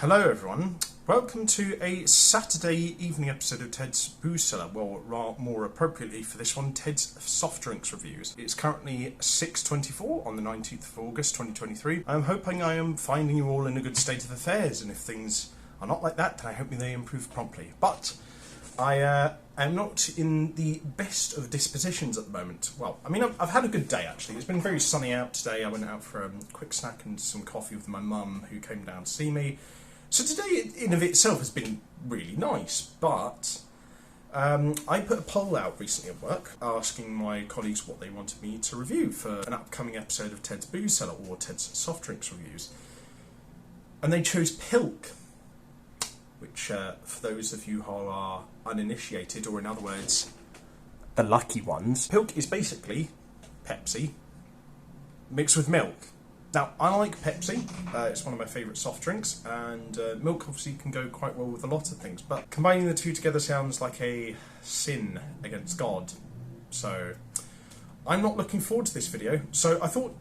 Hello everyone, welcome to a Saturday evening episode of Ted's Booze Cellar, well, more appropriately for this one, Ted's Soft Drinks Reviews. It's currently 6:24 on the 19th of August 2023. I'm hoping I am finding you all in a good state of affairs, and if things are not like that, then I hope they improve promptly. But I am not in the best of dispositions at the moment. Well, I mean, I've had a good day actually. It's been very sunny out today. I went out for a quick snack and some coffee with my mum, who came down to see me. So today in of itself has been really nice, but I put a poll out recently at work asking my colleagues what they wanted me to review for an upcoming episode of Ted's Booze Cellar or Ted's Soft Drinks Reviews. And they chose pilk, which for those of you who are uninitiated, or in other words, the lucky ones, pilk is basically Pepsi mixed with milk. Now, I like Pepsi, it's one of my favourite soft drinks, and milk obviously can go quite well with a lot of things, but combining the two together sounds like a sin against God. So, I'm not looking forward to this video. So I thought,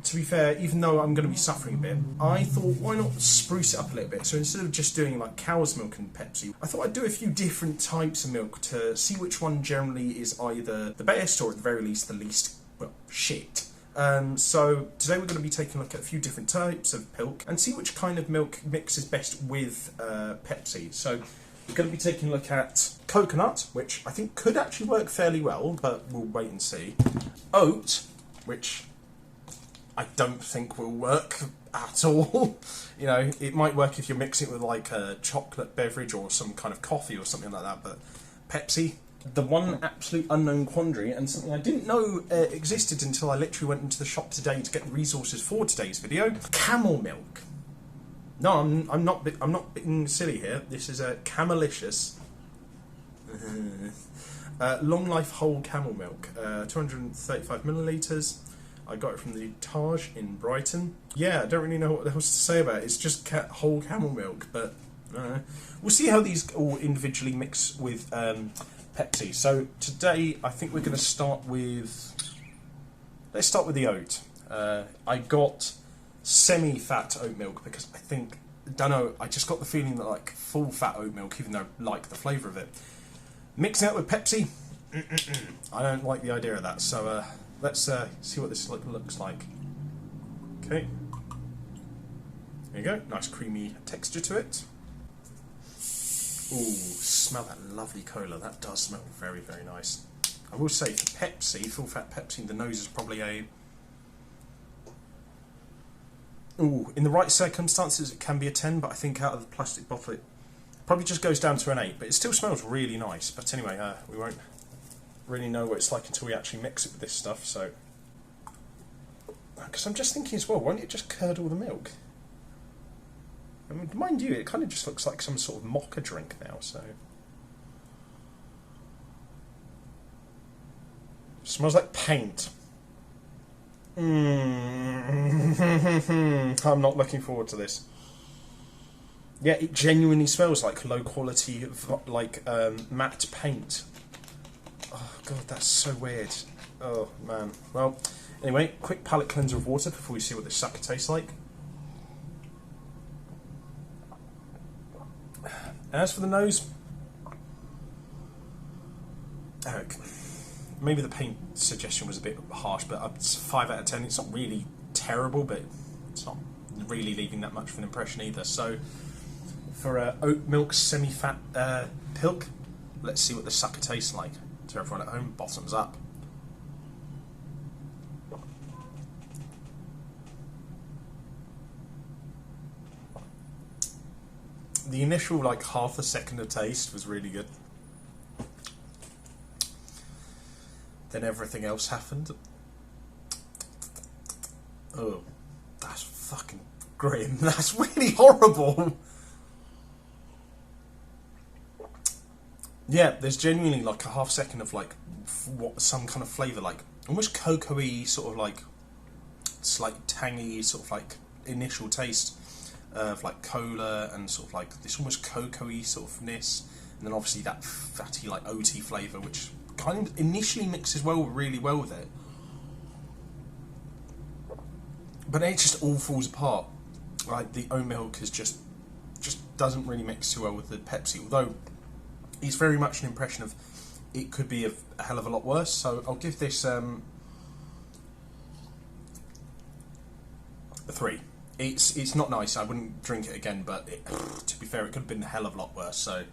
to be fair, even though I'm going to be suffering a bit, I thought, why not spruce it up a little bit? So instead of just doing like cow's milk and Pepsi, I thought I'd do a few different types of milk to see which one generally is either the best or at the very least the least, well, shit. So today we're going to be taking a look at a few different types of pilk and see which kind of milk mixes best with Pepsi. So we're going to be taking a look at coconut, which I think could actually work fairly well, but we'll wait and see. Oat, which I don't think will work at all. You know, it might work if you're mixing it with like a chocolate beverage or some kind of coffee or something like that, but Pepsi, the one absolute unknown quandary, and something I didn't know existed until I literally went into the shop today to get the resources for today's video. Camel milk. No, I'm not being silly here. This is a Camelicious long life whole camel milk, 235 millilitres. I got it from the Taj in Brighton. Yeah, I don't really know what else to say about it. It's just whole camel milk, but we'll see how these all individually mix with Pepsi. So today I think we're going to start with, let's start with the oat. I got semi-fat oat milk because I just got the feeling that like full fat oat milk, even though I like the flavour of it, mixing it with Pepsi, I don't like the idea of that. So let's see what this looks like. Okay, there you go, nice creamy texture to it. Ooh, smell that lovely cola. That does smell very, very nice. I will say, for Pepsi, full-fat Pepsi, the nose is probably a... Ooh, in the right circumstances, it can be a 10, but I think out of the plastic bottle, it probably just goes down to an 8. But it still smells really nice. But anyway, we won't really know what it's like until we actually mix it with this stuff, so... Because I'm just thinking as well, won't it just curdle the milk? I mean, mind you, it kind of just looks like some sort of mocha drink now, so... Smells like paint. I'm not looking forward to this. Yeah, it genuinely smells like low quality, like matte paint. Oh god, that's so weird. Oh man. Well, anyway, quick palate cleanser of water before we see what this sucker tastes like. As for the nose, maybe the paint suggestion was a bit harsh, but it's 5 out of 10. It's not really terrible, but it's not really leaving that much of an impression either. So, for oat milk semi-fat pilk, let's see what the sucker tastes like. To everyone at home, bottoms up. The initial like half a second of taste was really good. Then everything else happened. Oh, that's fucking grim. That's really horrible. Yeah, there's genuinely like a half second of like some kind of flavour, like almost cocoa-y, sort of like slight tangy, sort of like initial taste of like cola and sort of like this almost cocoa-y sort ofness, and then obviously that fatty like oaty flavour, which kind of initially mixes really well with it, but it just all falls apart. Like the oat milk is just doesn't really mix too well with the Pepsi, although it's very much an impression of it could be a hell of a lot worse. So I'll give this a 3. It's not nice. I wouldn't drink it again, but to be fair, it could have been a hell of a lot worse. So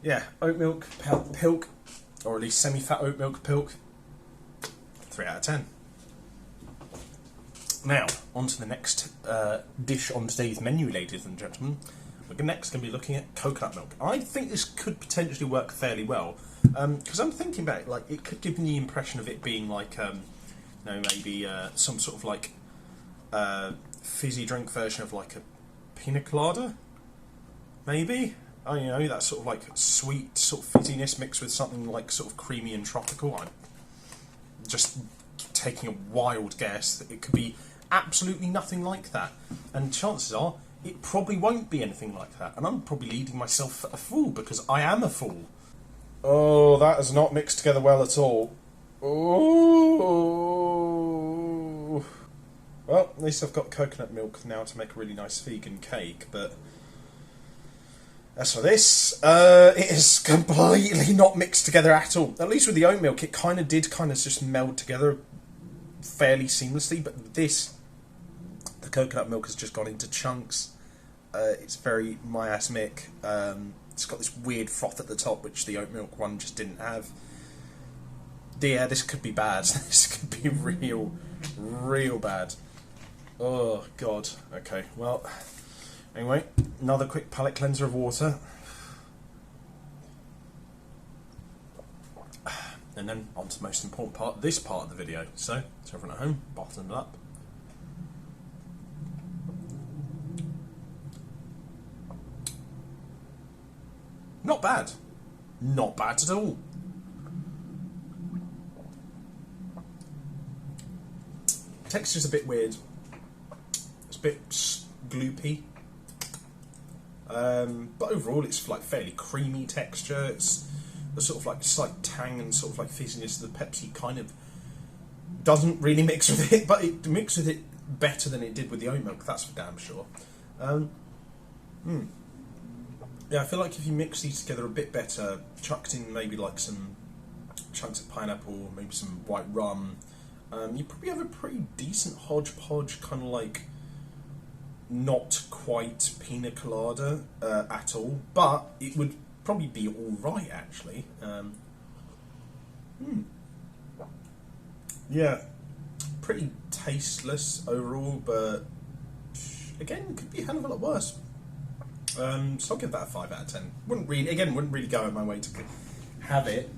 yeah, oat milk pilk, or at least semi-fat oat milk pilk, 3 out of 10. Now, on to the next dish on today's menu, ladies and gentlemen. We're next going to be looking at coconut milk. I think this could potentially work fairly well, because I'm thinking about it, like, it could give me the impression of it being like, maybe some sort of like fizzy drink version of like a pina colada, maybe. Oh, you know, that sort of like sweet sort of fizziness mixed with something like sort of creamy and tropical. I'm just taking a wild guess that it could be absolutely nothing like that, and chances are it probably won't be anything like that, and I'm probably leading myself for a fool because I am a fool. Oh, that has not mixed together well at all. Oh, well, at least I've got coconut milk now to make a really nice vegan cake, but as for this, it is completely not mixed together at all. At least with the oat milk, it kind of just meld together fairly seamlessly, but this, the coconut milk has just gone into chunks. It's very miasmic. It's got this weird froth at the top, which the oat milk one just didn't have. Yeah, this could be bad. This could be real bad. Oh, God. Okay, well, anyway, another quick palate cleanser of water. And then on to the most important part, this part of the video. So everyone at home, bottom it up. Not bad. Not bad at all. Texture's a bit weird. It's a bit gloopy. But overall it's like fairly creamy texture. It's a sort of like slight tang and sort of like fizziness. The Pepsi kind of doesn't really mix with it, but it mixes with it better than it did with the oat milk, that's for damn sure. Yeah, I feel like if you mix these together a bit better, chucked in maybe like some chunks of pineapple, maybe some white rum, you probably have a pretty decent hodgepodge, kind of like not quite pina colada at all, but it would probably be alright actually. Yeah, pretty tasteless overall, but again, could be a hell of a lot worse. So I'll give that a 5 out of 10. Wouldn't really go out of my way to have it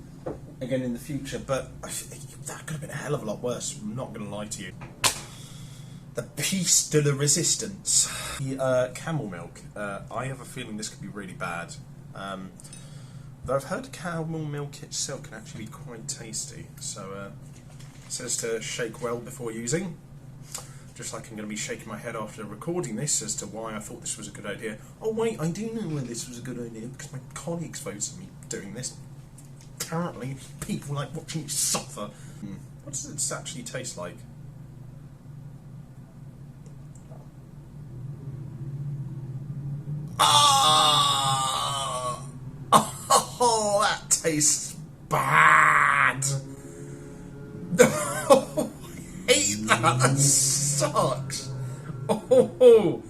again in the future, but that could have been a hell of a lot worse. I'm not going to lie to you. The piece de la resistance. The camel milk. I have a feeling this could be really bad. Though I've heard camel milk itself can actually be quite tasty. So it says to shake well before using. Just like I'm going to be shaking my head after recording this as to why I thought this was a good idea. Oh wait, I do know why this was a good idea, because my colleagues voted me doing this. Apparently, people like watching me suffer. What does it actually taste like? Ah! Oh, that tastes bad! I hate that! That sucks! Oh!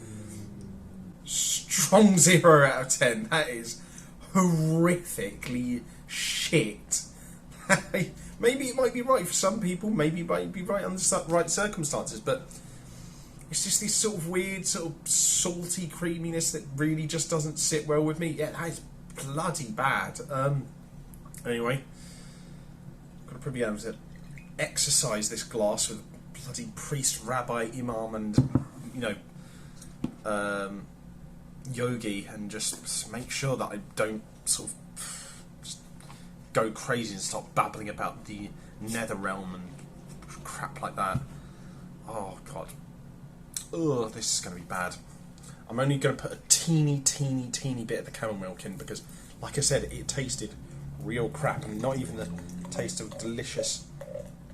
Strong 0 out of 10. That is horrifically shit. Maybe it might be right for some people, maybe it might be right under the right circumstances, but it's just this sort of weird, sort of salty creaminess that really just doesn't sit well with me. Yeah, that is bloody bad. Anyway, I've got to probably be able to exercise this glass with bloody priest, rabbi, imam, and yogi, and just make sure that I don't sort of just go crazy and start babbling about the nether realm and crap like that. Oh god. Ugh, this is going to be bad. I'm only going to put a teeny bit of the camel milk in because, like I said, it tasted real crap, and not even the taste of delicious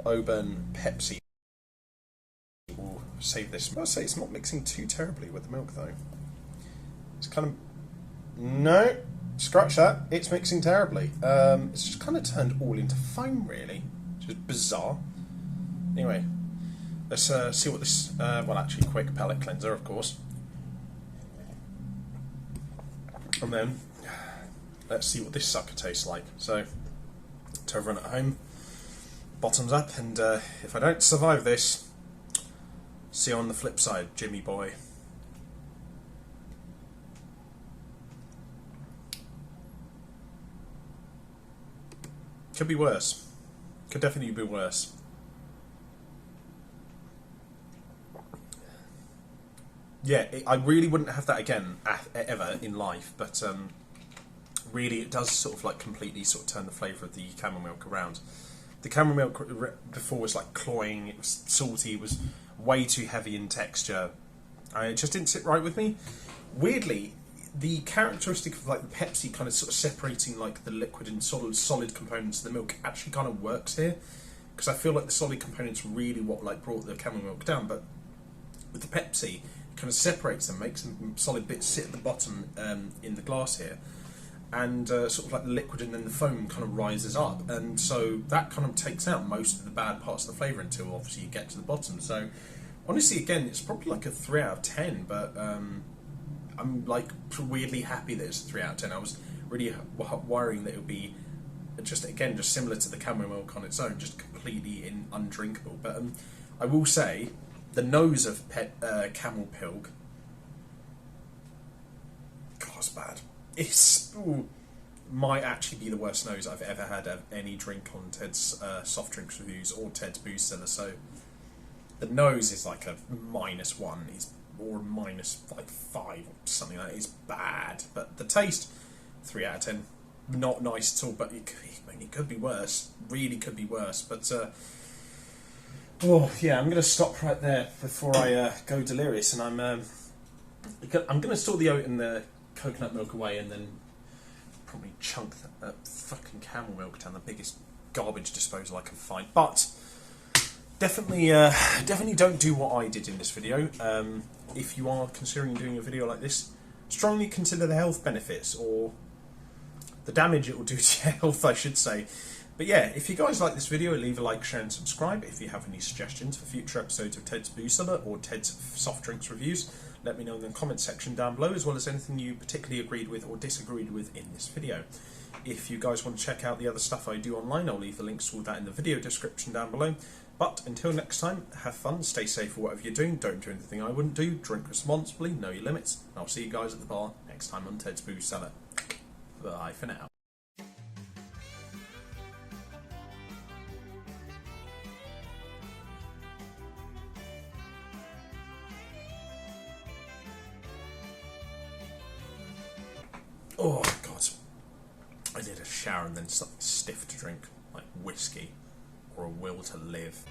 Auburn Pepsi will save this. I'll say it's not mixing too terribly with the milk though. It's kind of No, scratch that. It's mixing terribly. It's just kind of turned all into foam, really, which is bizarre. Anyway, let's see what this. Well, actually, quick palate cleanser, of course, and then let's see what this sucker tastes like. So, to everyone at home, bottoms up, and if I don't survive this, see you on the flip side, Jimmy boy. Could be worse. Could definitely be worse. Yeah, I really wouldn't have that again ever in life, but really it does sort of like completely sort of turn the flavour of the camel milk around. The camel milk before was like cloying, it was salty, it was way too heavy in texture. It just didn't sit right with me. Weirdly, the characteristic of like the Pepsi kind of sort of separating like the liquid and solid components of the milk actually kind of works here, because I feel like the solid components really what like brought the camel milk down, but with the Pepsi it kind of separates them, makes some solid bits sit at the bottom in the glass here, and sort of like the liquid and then the foam kind of rises up, and so that kind of takes out most of the bad parts of the flavour until obviously you get to the bottom. So honestly, again, it's probably like a 3 out of 10, but I'm like weirdly happy that it's a 3 out of 10. I was really worrying that it would be just similar to the camel milk on its own, just completely undrinkable. But I will say the nose of camel pilk, God, it's bad. It's might actually be the worst nose I've ever had of any drink on Ted's soft drinks reviews or Ted's booze cellar. So the nose is like a -1. Or minus like 5 or something like that. Is bad, but the taste 3 out of 10, not nice at all. But it could be worse, really could be worse. But oh yeah, I'm going to stop right there before I go delirious, and I'm going to store the oat and the coconut milk away, and then probably chunk that fucking camel milk down the biggest garbage disposal I can find. But definitely don't do what I did in this video. If you are considering doing a video like this, strongly consider the health benefits, or the damage it will do to your health, I should say. But yeah, if you guys like this video, leave a like, share and subscribe. If you have any suggestions for future episodes of Ted's Booze Cellar or Ted's soft drinks reviews, let me know in the comment section down below, as well as anything you particularly agreed with or disagreed with in this video. If you guys want to check out the other stuff I do online, I'll leave the links to all that in the video description down below. But until next time, have fun, stay safe for whatever you're doing, don't do anything I wouldn't do, drink responsibly, know your limits, and I'll see you guys at the bar next time on Ted's Booze Cellar. Bye for now. Oh God, I did a shower and then something stiff to drink, like whiskey or a will to live.